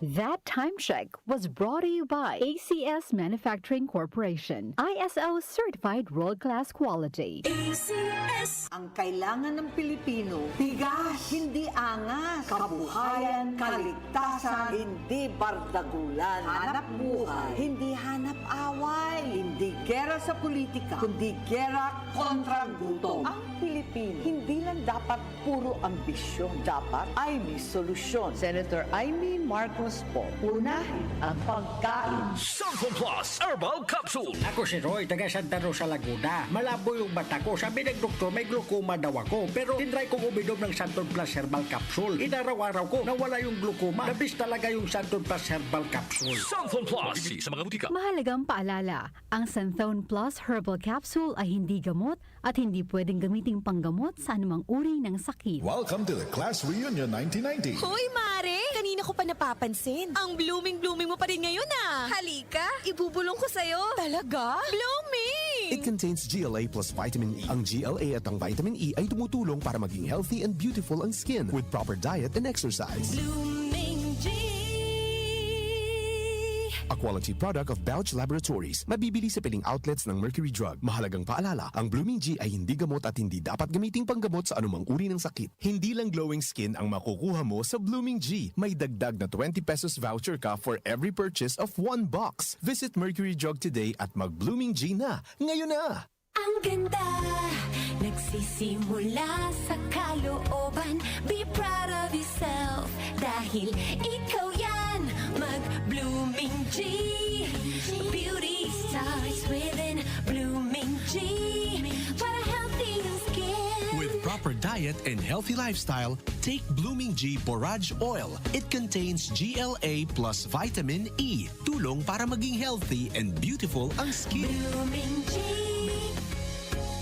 That time check was brought to you by ACS Manufacturing Corporation, ISO certified world-class quality. ACS. Ang kailangan ng Pilipino, bigas, hindi angas, kabuhayan, kaligtasan, hindi bardagulan, hanap buhay, hindi hanap away, hindi gera sa politika, kundi gera kontra gutom. Ang Pilipino, hindi lang dapat puro ambisyon, dapat ay may solusyon. Senator Amy Marcos po, unahin ang pagkain. Santon Plus Herbal Capsule. Ako si Roy, taga Santa Rosa, Laguna. Malabo yung mata ko. Sabi ng doktor, may glaucoma daw ako. Pero tinry kong uminom ng Santon Plus Herbal Capsule. Inaraw-araw ko, nawala yung glaucoma. Nabis talaga yung Santon Plus Herbal Capsule. Santon Plus. Bibili sa mga butika. Mahalagang paalala, ang Santhone Plus Herbal Capsule ay hindi gamot at hindi pwedeng gamiting panggamot sa anumang uri ng sakit. Welcome to the Class Reunion 1990. Hoy, Mare! Kanina ko pa napapansin. Ang blooming mo pa rin ngayon ah. Halika, ibubulong ko sa'yo. Talaga? Blooming! It contains GLA plus vitamin E. Ang GLA at ang vitamin E ay tumutulong para maging healthy and beautiful ang skin with proper diet and exercise. Blooming G. A quality product of Bauch Laboratories. Mabibili sa piling outlets ng Mercury Drug. Mahalagang paalala, ang Blooming G ay hindi gamot at hindi dapat gamiting panggamot sa anumang uri ng sakit. Hindi lang glowing skin ang makukuha mo sa Blooming G. May dagdag na 20 pesos voucher ka for every purchase of 1 box. Visit Mercury Drug today at mag-Blooming G na. Ngayon na! Ang ganda, nagsisimula sa kalooban. Be proud of yourself, dahil ikaw yan. Mag-Blooming G. Beauty starts within Blooming G. Para healthy yung skin. With proper diet and healthy lifestyle, take Blooming G Borage Oil. It contains GLA plus vitamin E. Tulong para maging healthy and beautiful ang skin. Blooming G.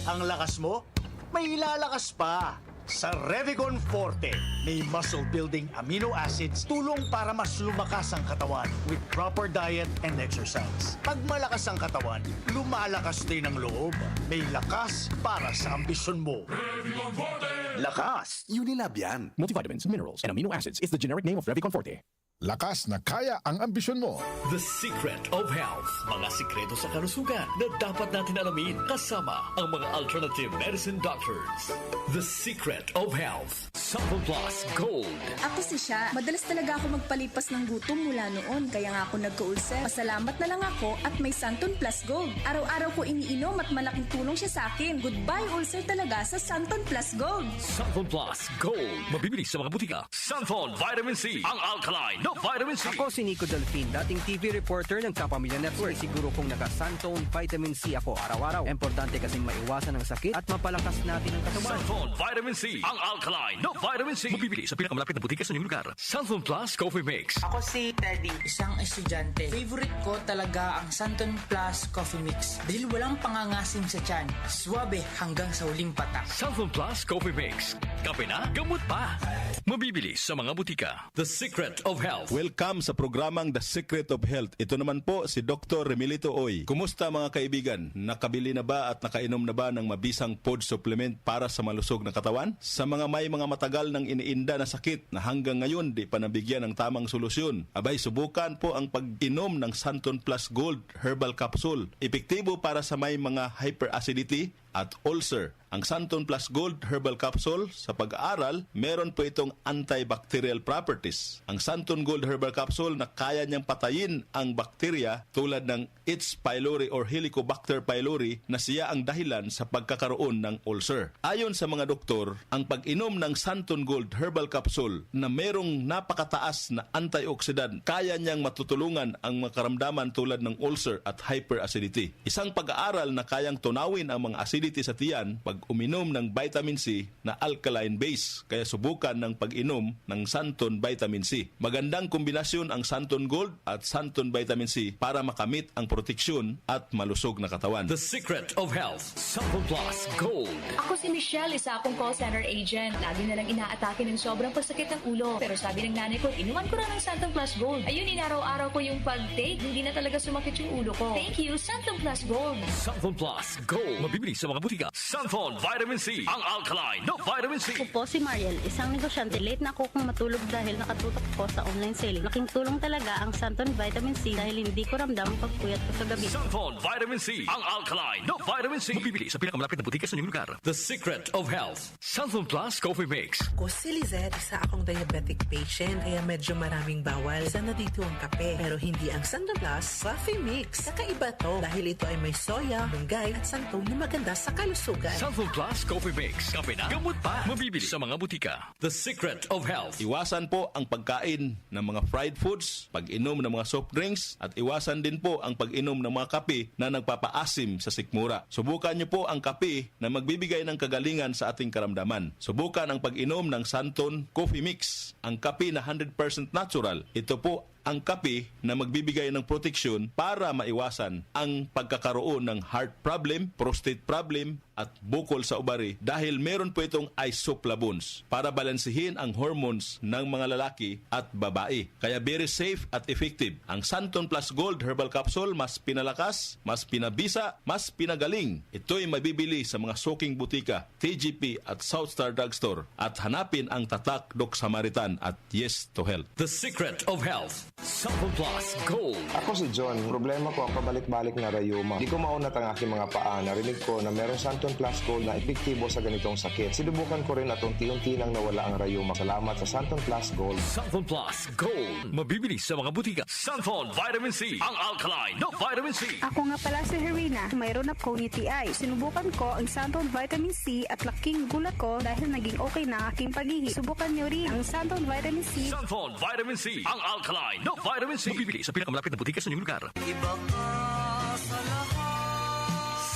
Ang lakas mo, may ilalakas pa. Sa Revicon Forte, may muscle-building amino acids tulong para mas lumakas ang katawan with proper diet and exercise. Pag malakas ang katawan, lumalakas din ang loob. May lakas para sa ambisyon mo. Revicon Forte. Lakas! Unilab yan. Multivitamins, minerals, and amino acids is the generic name of Revicon Forte. Lakas na kaya ang ambisyon mo. The Secret of Health. Mga sikreto sa kalusugan na dapat natin alamin kasama ang mga alternative medicine doctors. The Secret of Health. Santon Plus Gold. Ako si Sha. Madalas talaga ako magpalipas ng gutom mula noon, kaya nga ako nagka-ulcer. Pasalamat na lang ako at may Santon Plus Gold. Araw-araw ko iniinom at malaking tulong siya sa akin. Goodbye ulcer talaga sa Santon Plus Gold. Santon Plus Gold. Mabibili sa mga butika. Santon Vitamin C. Ang alkaline no vitamin C. Ako si Nico Delfin, dating TV reporter ng Kapamilya Network. Siguro kung naka-Santon Vitamin C ako araw-araw. Importante kasing maiwasan ang sakit at mapalakas natin ang katawan. Santon Vitamin C. Ang alkaline no vitamin C. Mabibili sa pinakamalapit na butika sa inyong lugar. Santon Plus Coffee Mix. Ako si Teddy, isang estudyante. Favorite ko talaga ang Santon Plus Coffee Mix dahil walang pangangasim sa tiyan. Suwabe hanggang sa huling patak. Santon Plus Coffee Mix. Kape na, gamot pa. Mabibili sa mga butika. The Secret of Health. Welcome sa programang The Secret of Health. Ito naman po si Dr. Remilito Oy. Kumusta mga kaibigan? Nakabili na ba at nakainom na ba ng mabisang food supplement para sa malusog na katawan? Sa mga may mga matagal nang iniinda na sakit na hanggang ngayon di pa nabigyan ng tamang solusyon, abay subukan po ang pag-inom ng Santon Plus Gold Herbal Capsule. Epektibo para sa may mga hyperacidity at ulcer. Ang Santon Plus Gold Herbal Capsule, sa pag-aaral, meron po itong antibacterial properties. Ang Santon Gold Herbal Capsule na kaya niyang patayin ang bakterya tulad ng H. pylori or Helicobacter pylori na siya ang dahilan sa pagkakaroon ng ulcer. Ayon sa mga doktor, ang pag-inom ng Santon Gold Herbal Capsule na merong napakataas na antioxidant, kaya niyang matutulungan ang makaramdaman tulad ng ulcer at hyperacidity. Isang pag-aaral na kayang tunawin ang mga acidity sa tiyan pag uminom ng vitamin C na alkaline base. Kaya subukan ng pag-inom ng Santon Vitamin C. Magandang kombinasyon ang Santon Gold at Santon Vitamin C para makamit ang proteksyon at malusog na katawan. The Secret of Health. Santon Plus Gold. Ako si Michelle, isa akong call center agent. Lagi na lang inaatake ng sobrang pasakit ng ulo. Pero sabi ng nanay ko, inuman ko na ng Santon Plus Gold. Ayun, inaraw-araw ko yung pag-take. Hindi na talaga sumakit yung ulo ko. Thank you, Santon Plus Gold. Santon Plus Gold. Mabibili sa mga butika. Santon Santon Vitamin C, ang alkaline na vitamin C. Ako po si Mariel, isang negosyante. Late na ako kung matulog dahil nakatutok ko sa online sale. Laking tulong talaga ang Santon Vitamin C dahil hindi ko ramdam ang pagpuyat ko sa gabi. Santon Vitamin C, ang alkaline na vitamin C. Mabibili sa pinakamalapit na butika sa inyong lugar. The Secret of Health, Santon Plus Coffee Mix. Ako si Lizette, isa akong diabetic patient kaya medyo maraming bawal. Isa na dito ang kape, pero hindi ang Santon Plus Coffee Mix. Kakaiba to dahil ito ay may soya, malunggay at santol na maganda sa kalusugan. Santon Plus Coffee Mix. Kape na, gamot pa. Mabibili sa mga butika. The Secret of Health. Iwasan po ang pagkain ng mga fried foods, pag-inom ng mga soft drinks, at iwasan din po ang pag-inom ng mga kape na nagpapaasim sa sikmura. Subukan niyo po ang kape na magbibigay ng kagalingan sa ating karamdaman. Subukan ang pag-inom ng Santon Coffee Mix, ang kape na 100% natural. Ito po ang kape na magbibigay ng proteksyon para maiwasan ang pagkakaroon ng heart problem, prostate problem, at bukol sa ubari dahil meron po itong isoflavones para balansehin ang hormones ng mga lalaki at babae. Kaya very safe at effective. Ang Santon Plus Gold Herbal Capsule mas pinalakas, mas pinabisa, mas pinagaling. Ito'y mabibili sa mga suking butika, TGP at Southstar Drugstore at hanapin ang tatak Doc Samaritan at Yes to Health. The Secret of Health, Santon Plus Gold. Ako si John. Problema ko ang pabalik-balik na rayuma. Di ko maunat ang aking mga paa. Narinig ko na merong Santon Plus Gold na epektibo sa ganitong sakit. Sinubukan ko rin at unti-unti nang nawala ang rayuma. Salamat sa Santon Plus Gold. Santon Plus Gold. Mabibili sa mga butika. Santon Vitamin C, ang alkaline na vitamin C. Ako nga pala si Herina. Mayroon akong UTI. Sinubukan ko ang Santon Vitamin C at laking gulat ko dahil naging okay na aking pag-ihi. Subukan niyo rin ang Santon Vitamin C. Santon Vitamin C, ang alkaline na vitamin C. Mabibili sa pinakamalapit na butika sa inyong lugar. Iba ka sa lahat.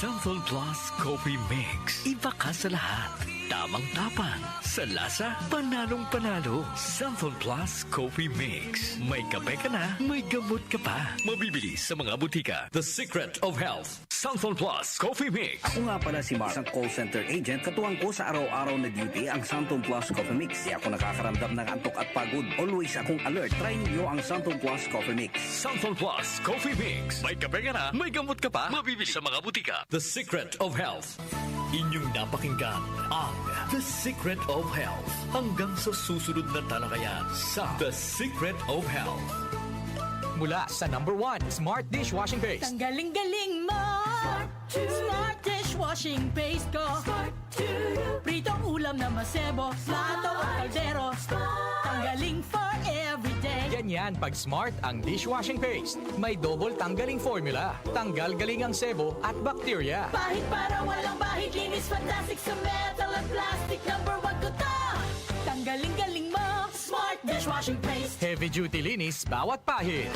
Santon Plus Coffee Mix. Iba ka sa lahat. Tamang-tapang. Sa lasa, panalong-panalo. Santon Plus Coffee Mix. May kape ka na, may gamot ka pa. Mabibili sa mga butika. The Secret of Health, Santon Plus Coffee Mix. Ako nga pala si Mark, isang call center agent. Katuwang ko sa araw-araw na duty ang Santon Plus Coffee Mix. Di ako nakakaramdam ng antok at pagod. Always akong alert. Try niyo ang Santon Plus Coffee Mix. Santon Plus Coffee Mix. May kape ka na, may gamot ka pa. Mabibili sa mga butika. The Secret of Health. Inyong napakinggan ang The Secret of Health. Hanggang sa susunod na talakayan sa The Secret of Health. Mula sa #1 Smart Dishwashing Paste. Tanggaling-galing mo. Smart Dishwashing Paste ko. Pritong ulam na masebo. Plato o kaldero. Tanggaling for everyday. Ganyan pag Smart ang dishwashing paste. May double tanggaling formula. Tanggal galing ang sebo at bakterya. Bahid para walang bahid. Linis fantastic sa metal at plastic. #1 ko to. Tanggaling-galing mo. Smart Dishwashing Paste. Heavy duty linis bawat pahid.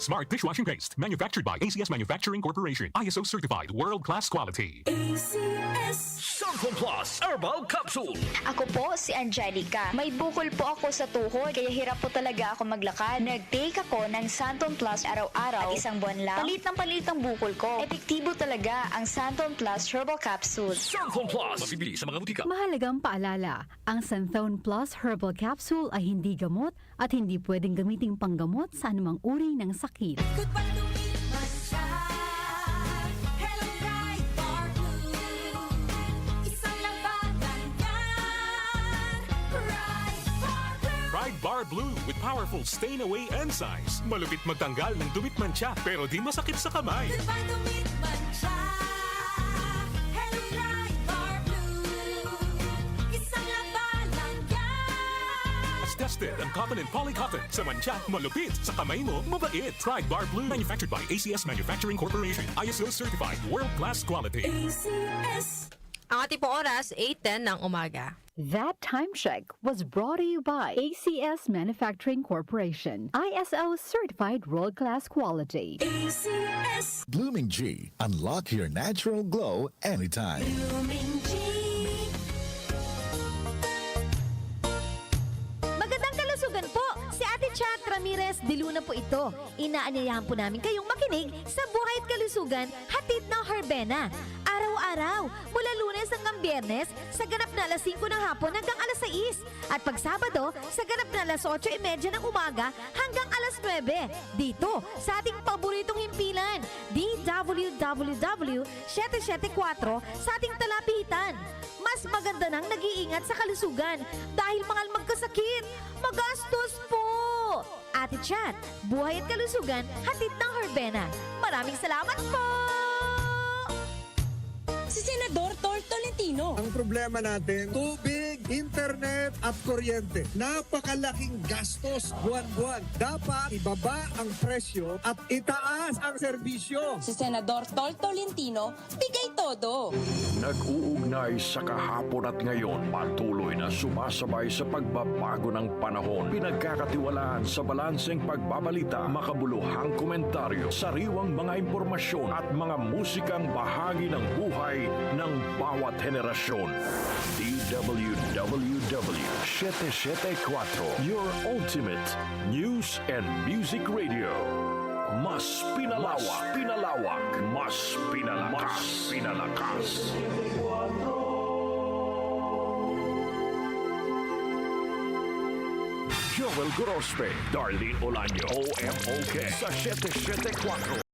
Smart Dishwashing Paste, manufactured by ACS Manufacturing Corporation. ISO certified, world-class quality. ACS. Santon Plus Herbal Capsule. Ako po si Angelica. May bukol po ako sa tuhod, kaya hirap po talaga ako maglakad. Nag-take ako ng Santon Plus araw-araw at isang buwan lang. Palit ang bukol ko. Epektibo talaga ang Santon Plus Herbal Capsule. Santon Plus. Mabibili sa mga butika. Mahalagang paalala, ang Santon Plus Herbal Capsule ay hindi gamot at hindi pwedeng gamiting panggamot sa anumang uri ng sakit. Pride Bar Blue with powerful stain-away enzymes. Malupit magtanggal ng dumit mancha pero di masakit sa kamay. Tested ang cotton and polycotton. Sa mancha, malupit. Sa kamay mo, mabait. Pride Bar Blue. Manufactured by ACS Manufacturing Corporation. ISO certified, world-class quality. ACS. Ang ating pong oras, 8:10 ng umaga. That time check was brought to you by ACS Manufacturing Corporation. ISO certified world-class quality. ACS. Blooming G. Unlock your natural glow anytime. Blooming G. Kalusugan po, si Ate Chat Ramirez de Luna po ito. Inaanyayahan po namin kayong makinig sa Buhay at Kalusugan, hatid ng Herbena. Araw-araw, mula Lunes hanggang Biyernes, sa ganap na alas 5 ng hapon hanggang alas 6. At pag Sabado, sa ganap na alas 8:30 ng umaga hanggang alas 9. Dito, sa ating paboritong himpilan, DWWW 774 sa ating talapitan. Mas maganda nang nag-iingat sa kalusugan dahil mahal magkasakit. Magastos po! Ate Chat, buhay at kalusugan, hatid ng Herbena. Maraming salamat po! Si Senador Tor Tolentino. Ang problema natin, tubig, internet at kuryente. Napakalaking gastos buwan-buwan. Dapat ibaba ang presyo at itaas ang serbisyo. Si Senador Tor Tolentino, bigay todo. Nag-uugnay sa kahapon at ngayon, patuloy na sumasabay sa pagbabago ng panahon. Pinagkakatiwalaan sa balanseng pagbabalita, makabuluhang komentaryo, sariwang mga impormasyon at mga musikang bahagi ng buhay ng bawat henerasyon. DWWW 774, your ultimate news and music radio. Mas pinalawak, mas pinalakas. Joel Gorospe, Darlene Olaño, OMOK sa 774.